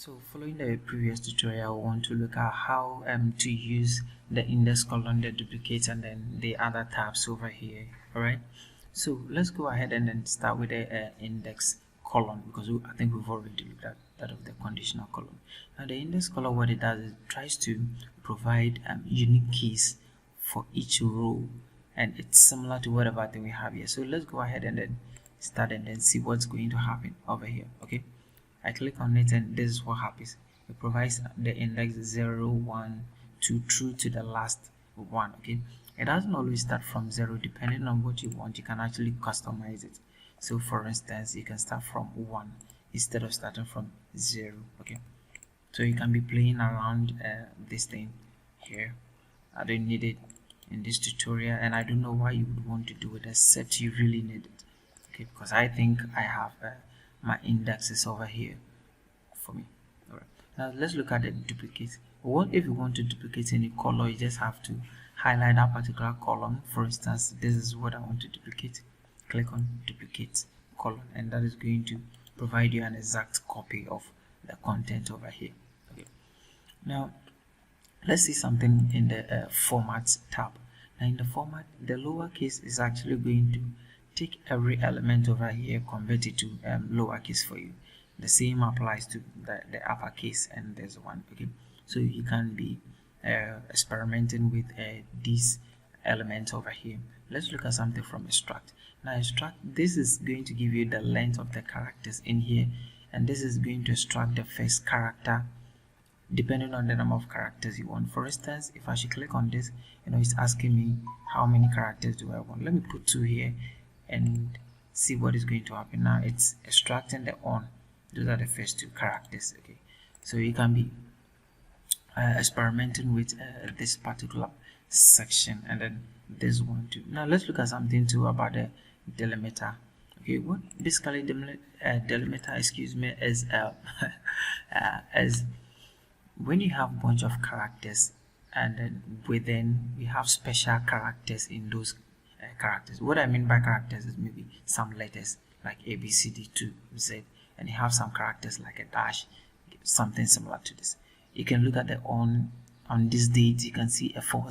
So following the previous tutorial, we want to look at how to use the index column, the duplicate, and then the other tabs over here. All right. So let's go ahead and then start with the index column, because I think we've already looked at that of the conditional column. Now the index column, what it does is it tries to provide unique keys for each row, and it's similar to whatever thing we have here. So let's go ahead and then start and then see what's going to happen over here. Okay. I click on it and this is what happens. It provides the index 0, 1, 2 through to the last one. Okay, it doesn't always start from 0. Depending on what you want, you can actually customize it. So for instance, you can start from 1 instead of starting from 0. Okay, so you can be playing around this thing here. I don't need it in this tutorial, and I don't know why you would want to do it except you really need it. Okay, because I think I have my indexes over here for me. All right, now let's look at the duplicate. What if you want to duplicate any color? You just have to highlight that particular column. For instance, this is what I want to duplicate. Click on duplicate column, and that is going to provide you an exact copy of the content over here. Okay, now let's see something in the format tab. Now in the format, the lowercase is actually going to take every element over here, convert it to lowercase for you. The same applies to the uppercase and there's one. Okay, so you can be experimenting with these elements over here. Let's look at something from extract. Now extract, this is going to give you the length of the characters in here, and this is going to extract the first character depending on the number of characters you want. For instance, if I should click on this, it's asking me how many characters do I want. Let me put 2 here and see what is going to happen. Now it's extracting the on. Those are the first 2 characters. Okay, so you can be experimenting with this particular section, and then this one too. Now let's look at something too about the delimiter. Okay, what basically delimiter, excuse me, is as when you have a bunch of characters, and then within we have special characters in those characters. What I mean by characters is maybe some letters like A, B, C, D to Z, and you have some characters like a dash, something similar to this. You can look at the on this date, you can see a / over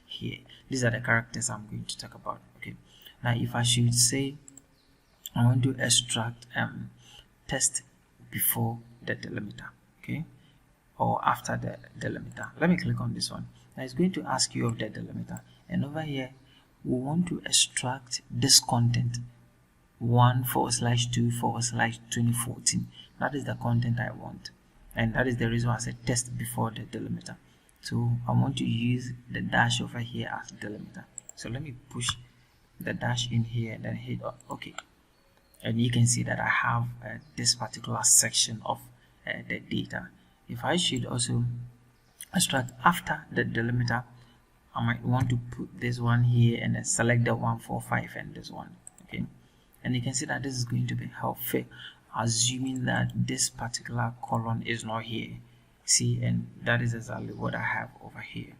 here. These are the characters I'm going to talk about. Okay, now if I should say I want to extract text before the delimiter, okay, or after the delimiter, let me click on this one. Now it's going to ask you of the delimiter, and over here we want to extract this content 1/2/2014. That is the content I want, and that is the reason why I said test before the delimiter. So I want to use the dash over here as delimiter. So let me push the dash in here and then hit OK, and you can see that I have this particular section of the data. If I should also extract after the delimiter, I might want to put this one here and then select the 145 and this one. Okay, and you can see that this is going to be helpful, assuming that this particular column is not here. See, and that is exactly what I have over here.